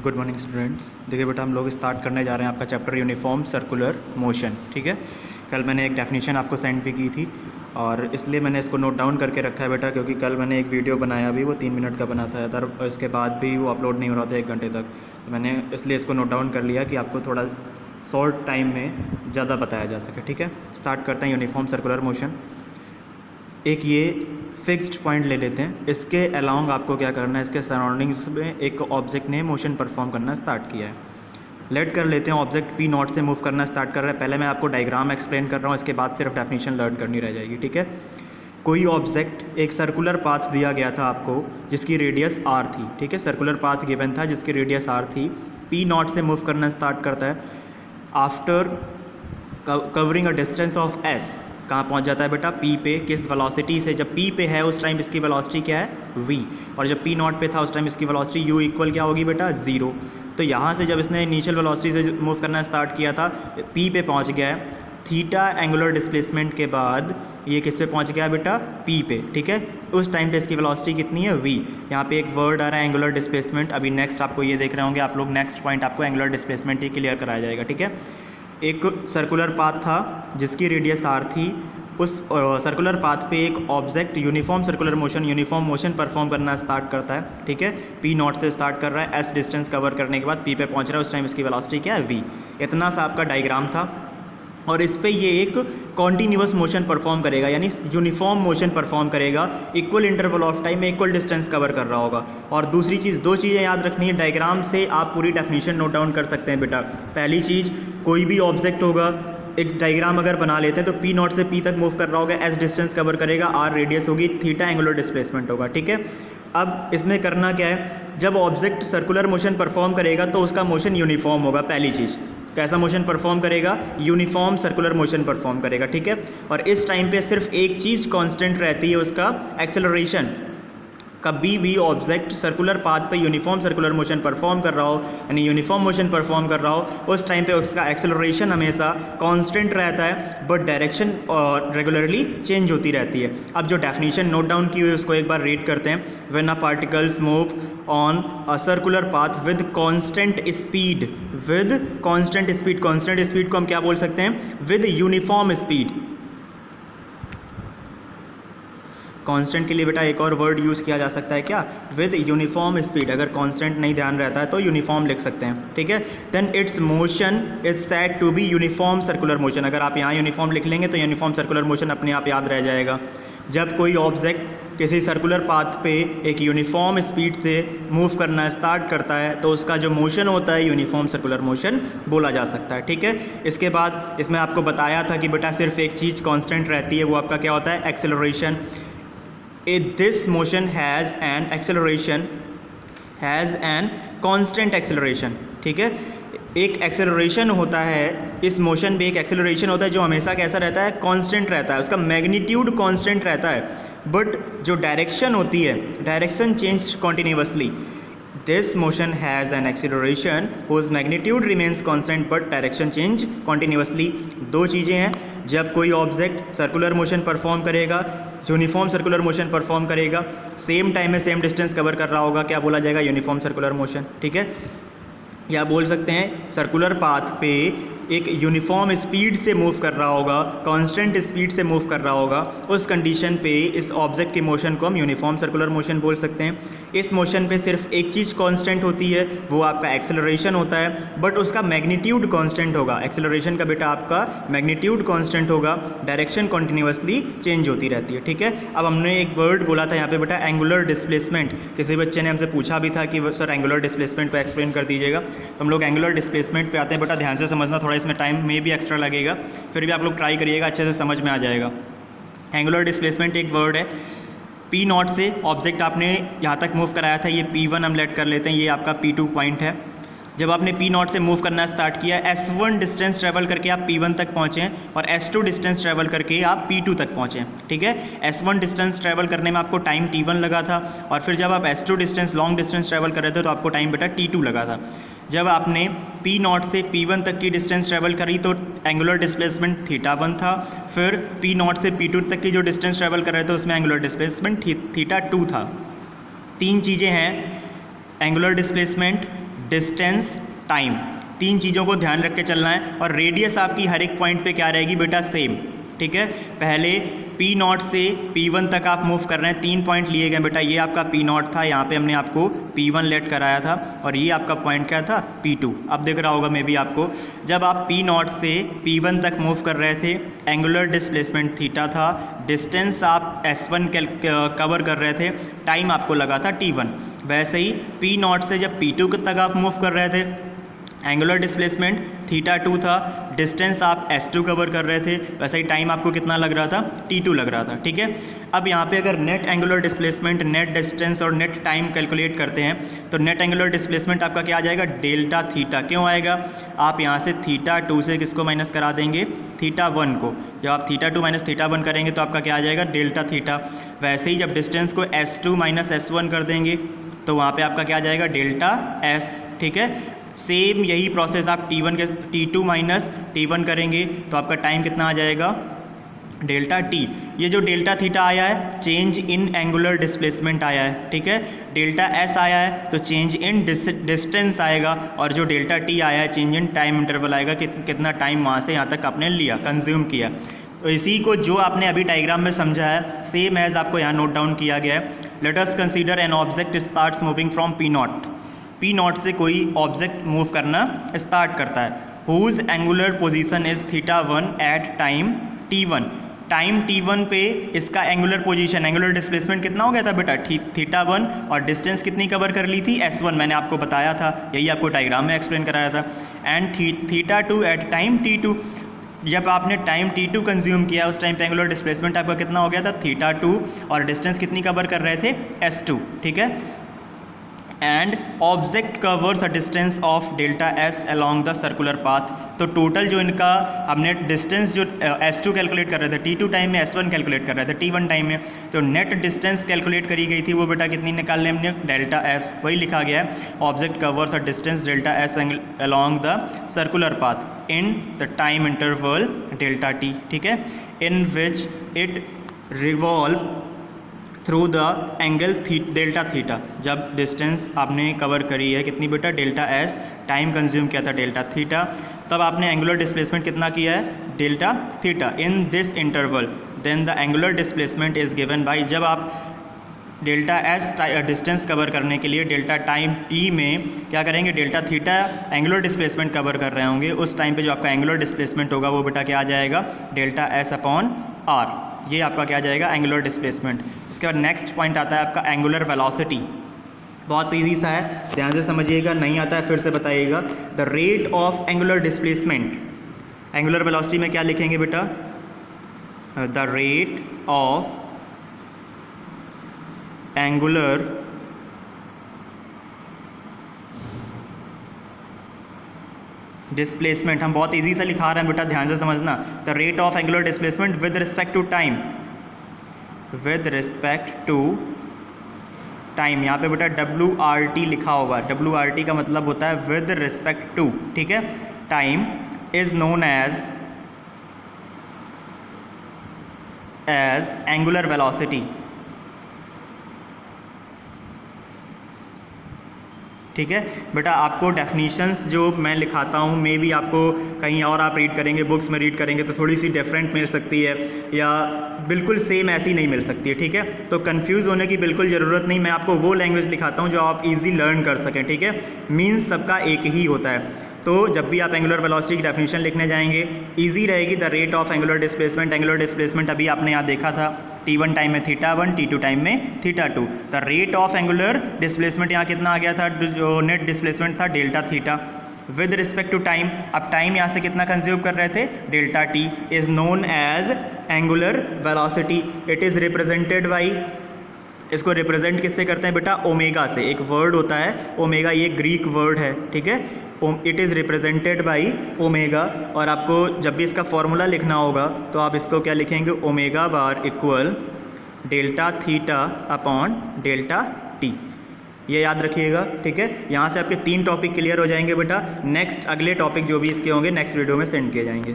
Good morning students. देखिए बेटा, हम लोग स्टार्ट करने जा रहे हैं आपका चैप्टर यूनिफॉर्म सर्कुलर मोशन। ठीक है, कल मैंने एक डेफिनेशन आपको सेंड भी की थी और इसलिए मैंने इसको नोट डाउन करके रखा है बेटा, क्योंकि कल मैंने एक वीडियो बनाया भी, वो 3 मिनट का बना था अदर, इसके बाद भी वो अपलोड नहीं हो रहा था 1 घंटे तक। तो मैंने इसलिए इसको नोट डाउन कर लिया कि आपको थोड़ा शॉर्ट टाइम में ज़्यादा बताया जा सके। ठीक है, स्टार्ट करते हैं यूनिफॉर्म सर्कुलर मोशन। एक ये फिक्स्ड पॉइंट ले लेते हैं, इसके अलाउंग आपको क्या करना है, इसके सराउंडिंग्स में एक ऑब्जेक्ट ने मोशन परफॉर्म करना स्टार्ट किया है। लेट कर लेते हैं ऑब्जेक्ट पी नॉट से मूव करना स्टार्ट कर रहा है। पहले मैं आपको डायग्राम एक्सप्लेन कर रहा हूँ, इसके बाद सिर्फ डेफिनेशन लर्न करनी रह जाएगी। ठीक है, कोई ऑब्जेक्ट एक सर्कुलर पाथ दिया गया था आपको जिसकी रेडियस आर थी। ठीक है, सर्कुलर पाथ गिवन था जिसकी रेडियस आर थी। पी नॉट से मूव करना स्टार्ट करता है। After covering a distance of S, कहाँ पहुँच जाता है बेटा, पी पे। किस वेलोसिटी से, जब पी पे है उस टाइम इसकी वेलोसिटी क्या है, वी, और जब पी नॉट पे था उस टाइम इसकी वेलोसिटी यू इक्वल क्या होगी बेटा, 0। तो यहाँ से जब इसने इनिशियल वेलोसिटी से मूव करना स्टार्ट किया था, पी पे पहुँच गया है। थीटा एंगुलर डिस्प्लेसमेंट के बाद ये किस पे पहुँच गया बेटा, पी पे। ठीक है, उस टाइम पे इसकी वेलोसिटी कितनी है, वी। यहाँ पे एक वर्ड आ रहा है एंगुलर डिस्प्लेसमेंट। अभी नेक्स्ट आपको ये देख रहे होंगे आप लोग, नेक्स्ट पॉइंट आपको एंगुलर डिस्प्लेसमेंट ही क्लियर कराया जाएगा। ठीक है, एक सर्कुलर पाथ था जिसकी रेडियस आर थी। उस सर्कुलर पाथ पे एक object uniform circular motion, uniform motion perform करना स्टार्ट करता है। ठीक है, पी नॉट से स्टार्ट कर रहा है, एस डिस्टेंस कवर करने के बाद पी पे पहुंच रहा है, उस टाइम इसकी वेलोसिटी क्या है, वी। इतना सा आपका डायग्राम था और इस पे ये एक कॉन्टीन्यूअस मोशन परफॉर्म करेगा, यानी यूनिफॉर्म मोशन परफॉर्म करेगा। इक्वल इंटरवल ऑफ टाइम में इक्वल डिस्टेंस कवर कर रहा होगा। और दूसरी चीज़, 2 चीज़ें याद रखनी है, डायग्राम से आप पूरी डेफिनेशन नोट डाउन कर सकते हैं बेटा। पहली चीज़, कोई भी ऑब्जेक्ट होगा, एक डायग्राम अगर बना लेते हैं तो पी नॉट से पी तक मूव कर रहा होगा, एस डिस्टेंस कवर करेगा, आर रेडियस होगी, थीटा एंगुलर डिस्प्लेसमेंट होगा। ठीक है, अब इसमें करना क्या है, जब ऑब्जेक्ट सर्कुलर मोशन परफॉर्म करेगा तो उसका मोशन यूनिफॉर्म होगा। पहली चीज़, कैसा मोशन परफॉर्म करेगा, यूनिफॉर्म सर्कुलर मोशन परफॉर्म करेगा। ठीक है, और इस टाइम पे सिर्फ एक चीज़ कांस्टेंट रहती है, उसका एक्सेलरेशन। कभी भी ऑब्जेक्ट सर्कुलर पाथ पे यूनिफॉर्म सर्कुलर मोशन परफॉर्म कर रहा हो, यानी यूनिफॉर्म मोशन परफॉर्म कर रहा हो, उस टाइम पे उसका एक्सेलरेशन हमेशा कांस्टेंट रहता है, बट डायरेक्शन रेगुलरली चेंज होती रहती है। अब जो डेफिनेशन नोट डाउन की हुई है उसको एक बार रीड करते हैं। When a particles move on a circular path with constant speed, with constant speed, constant speed को हम क्या बोल सकते हैं, विद यूनिफॉर्म स्पीड। कांस्टेंट के लिए बेटा एक और वर्ड यूज़ किया जा सकता है, क्या, विद यूनिफॉर्म स्पीड। अगर कांस्टेंट नहीं ध्यान रहता है तो यूनिफॉर्म लिख सकते हैं। ठीक है, then it's motion is said to be uniform circular motion. अगर आप यहाँ यूनिफॉर्म लिख लेंगे तो यूनिफॉर्म सर्कुलर मोशन अपने आप याद रह जाएगा। जब कोई ऑब्जेक्ट किसी सर्कुलर पाथ पे एक यूनिफॉर्म स्पीड से मूव करना स्टार्ट करता है तो उसका जो मोशन होता है यूनिफॉर्म सर्कुलर मोशन बोला जा सकता है। ठीक है, इसके बाद इसमें आपको बताया था कि बेटा सिर्फ एक चीज़ कांस्टेंट रहती है, वो आपका क्या होता है, acceleration. This motion has an acceleration, has an constant acceleration। ठीक है, एक एक्सेलरेशन होता है, इस मोशन में एक एक्सेलरेशन होता है जो हमेशा कैसा रहता है, कांस्टेंट रहता है, उसका मैग्नीट्यूड कांस्टेंट रहता है, बट जो डायरेक्शन होती है, direction change continuously. This motion has an acceleration whose magnitude remains constant but direction change continuously। 2 चीज़ें हैं, जब कोई ऑब्जेक्ट सर्कुलर मोशन परफॉर्म करेगा, यूनिफॉर्म सर्कुलर मोशन परफॉर्म करेगा, सेम टाइम में सेम डिस्टेंस कवर कर रहा होगा, क्या बोला जाएगा, यूनिफॉर्म सर्कुलर मोशन। ठीक है, या बोल सकते हैं सर्कुलर पाथ पे एक यूनिफॉर्म स्पीड से मूव कर रहा होगा, कांस्टेंट स्पीड से मूव कर रहा होगा, उस कंडीशन पे इस ऑब्जेक्ट के मोशन को हम यूनिफॉर्म सर्कुलर मोशन बोल सकते हैं। इस मोशन पे सिर्फ एक चीज़ कांस्टेंट होती है, वो आपका एक्सेलरेशन होता है, बट उसका मैग्नीट्यूड कांस्टेंट होगा। एक्सेलरेशन का बेटा आपका मैग्नीट्यूड कांस्टेंट होगा, डायरेक्शन कंटिन्यूसली चेंज होती रहती है। ठीक है, अब हमने एक वर्ड बोला था यहाँ पे बेटा, एंगुलर डिस्प्लेसमेंट। किसी बच्चे ने हमसे पूछा भी था कि सर एंगुलर डिस्प्लेसमेंट को एक्सप्लेन कर दीजिएगा, तो हम लोग एंगुलर डिस्प्लेसमेंट पे आते हैं। बेटा ध्यान से समझना, थोड़ा इसमें टाइम में भी एक्स्ट्रा लगेगा, फिर भी आप लोग ट्राई करिएगा, अच्छे से समझ में आ जाएगा। एंगुलर डिस्प्लेसमेंट एक वर्ड है, पी नॉट से ऑब्जेक्ट आपने यहाँ तक मूव कराया था, ये P1 हम लेट कर लेते हैं, ये आपका P2 पॉइंट है। जब आपने पी नॉट से मूव करना स्टार्ट किया, S1 डिस्टेंस ट्रैवल करके आप P1 तक पहुँचें और S2 डिस्टेंस ट्रैवल करके आप P2 तक पहुँचें। ठीक है, S1 डिस्टेंस ट्रैवल करने में आपको टाइम T1 लगा था, और फिर जब आप S2 distance long distance travel कर रहे थे तो आपको टाइम बेटा T2 लगा था। जब आपने पी नॉट से P1 तक की डिस्टेंस ट्रैवल करी तो एंगुलर डिस्प्लेसमेंट θ1 था, फिर पी नॉट से P2 तक की जो डिस्टेंस ट्रैवल कर रहे थे उसमें एंगुलर डिस्प्लेसमेंट θ2 था। 3 चीज़ें हैं, एंगुलर डिस्प्लेसमेंट, डिस्टेंस, टाइम, 3 चीज़ों को ध्यान रख के चलना है। और रेडियस आपकी हर एक पॉइंट पे क्या रहेगी बेटा, सेम। ठीक है, पहले P0 से P1 तक आप मूव कर रहे हैं, 3 पॉइंट लिए गए बेटा। ये आपका P0 था, यहाँ पे हमने आपको P1 लेट कराया था, और ये आपका पॉइंट क्या था, P2। अब दिख रहा होगा मे बी आपको, जब आप P0 से P1 तक मूव कर रहे थे, एंगुलर डिस्प्लेसमेंट थीटा था, डिस्टेंस आप S1 कवर कर रहे थे, टाइम आपको लगा था T1। वैसे ही P0 से जब P2 तक आप मूव कर रहे थे, एंगुलर डिस्प्लेसमेंट थीटा 2 था, डिस्टेंस आप S2 कवर कर रहे थे, वैसे ही टाइम आपको कितना लग रहा था, T2 लग रहा था। ठीक है, अब यहाँ पे अगर net angular displacement, net distance और नेट टाइम कैलकुलेट करते हैं, तो नेट एंगुलर डिस्प्लेसमेंट आपका क्या आ जाएगा, डेल्टा थीटा। क्यों आएगा, आप यहाँ से थीटा 2 से किसको माइनस करा देंगे, थीटा 1 को। जब आप थीटा 2 माइनस थीटा 1 करेंगे तो आपका क्या आ जाएगा, डेल्टा थीटा। वैसे ही जब डिस्टेंस को S2 माइनस S1 कर देंगे तो वहाँ पर आपका क्या आ जाएगा, डेल्टा S। ठीक है, सेम यही प्रोसेस आप T2 माइनस T1 करेंगे तो आपका टाइम कितना आ जाएगा, डेल्टा T। ये जो डेल्टा थीटा आया है, चेंज इन एंगुलर डिस्प्लेसमेंट आया है। ठीक है, डेल्टा S आया है तो चेंज इन डिस्टेंस आएगा, और जो डेल्टा T आया है, चेंज इन टाइम इंटरवल आएगा, कितना टाइम वहाँ से यहाँ तक आपने लिया, कंज्यूम किया। तो इसी को जो आपने अभी डायग्राम में समझा है, सेम एज आपको यहाँ नोट डाउन किया गया है। Let us consider an object starts moving from P0 से कोई ऑब्जेक्ट मूव करना स्टार्ट करता है, whose angular position is theta 1 at time T1। Time T1 पे इसका एंगुलर पोजीशन, एंगुलर डिस्प्लेसमेंट कितना हो गया था बेटा, थीटा 1, और डिस्टेंस कितनी कवर कर ली थी, S1। मैंने आपको बताया था, यही आपको डायग्राम में एक्सप्लेन कराया था। And theta 2 at time T2। जब आपने टाइम T2 कंज्यूम किया, उस टाइम पे एंगुलर डिस्प्लेसमेंट आपका कितना हो गया था, थीटा 2, और डिस्टेंस कितनी कवर कर रहे थे, S2। ठीक है, and object covers a distance of delta S along the circular path. तो टोटल जो इनका हमने डिस्टेंस जो S2 कैलकुलेट कर रहे थे, T2 टाइम में S1 कैलकुलेट कर रहे थे T1 टाइम में, तो नेट डिस्टेंस कैलकुलेट करी गई थी, वो बेटा कितनी निकालने हमने, डेल्टा S। वही लिखा गया है, object covers a distance delta S along the circular path in the time interval delta T। ठीक है, in which it revolve through the angle delta theta. जब डिस्टेंस आपने कवर करी है कितनी बेटा, डेल्टा S, टाइम कंज्यूम किया था डेल्टा थीटा, तब आपने एंगुलर डिस्प्लेसमेंट कितना किया है, delta theta. In this interval then the angular displacement is given by, जब आप डेल्टा S डिस्टेंस कवर करने के लिए डेल्टा टाइम T में क्या करेंगे, delta theta angular displacement cover कर रहे होंगे, उस टाइम पे जो आपका एंगुलर डिस्प्लेसमेंट होगा वो बेटा क्या आ जाएगा, डेल्टा S अपॉन R। ये आपका क्या आ जाएगा, एंगुलर डिस्प्लेसमेंट। इसके बाद नेक्स्ट पॉइंट आता है आपका एंगुलर वेलोसिटी। बहुत ईजी सा है, ध्यान से समझिएगा, नहीं आता है फिर से बताइएगा। The rate of angular displacement, angular velocity में क्या लिखेंगे बेटा, the rate of angular displacement. हम बहुत इजी से लिखा रहे हैं बेटा, ध्यान से समझना। The rate of angular displacement with respect to time, with respect to time. यहाँ पे बेटा WRT लिखा होगा, WRT का मतलब होता है विद रिस्पेक्ट टू। ठीक है, time is known as angular velocity. ठीक है बेटा, आपको डेफिनीशंस जो मैं लिखाता हूँ, मे बी आपको कहीं और आप रीड करेंगे, बुक्स में रीड करेंगे तो थोड़ी सी डिफरेंट मिल सकती है, या बिल्कुल सेम ऐसी नहीं मिल सकती है। ठीक है, तो कंफ्यूज होने की बिल्कुल ज़रूरत नहीं, मैं आपको वो लैंग्वेज लिखाता हूँ जो आप इजी लर्न कर सकें। ठीक है, मीन्स सबका एक ही होता है। तो जब भी आप एंगुलर वेलोसिटी की डेफिनेशन लिखने जाएंगे, इजी रहेगी। The rate of angular displacement, angular displacement अभी आपने यहाँ देखा था, T1 टाइम में थीटा 1, T2 टाइम में theta 2। The rate of angular displacement यहाँ कितना आ गया था, जो नेट डिस्प्लेसमेंट था delta theta with respect to time. अब टाइम यहाँ से कितना कंज्यूम कर रहे थे, delta T is known as angular velocity. It is represented by, इसको रिप्रेजेंट किससे करते हैं बेटा, ओमेगा से। एक वर्ड होता है ओमेगा, ये ग्रीक वर्ड है। ठीक है, it is represented by omega. और आपको जब भी इसका फॉर्मूला लिखना होगा तो आप इसको क्या लिखेंगे, ओमेगा बार equal delta theta upon delta T। ये याद रखिएगा। ठीक है, यहाँ से आपके 3 टॉपिक क्लियर हो जाएंगे बेटा। नेक्स्ट अगले टॉपिक जो भी इसके होंगे नेक्स्ट वीडियो में सेंड किए जाएंगे।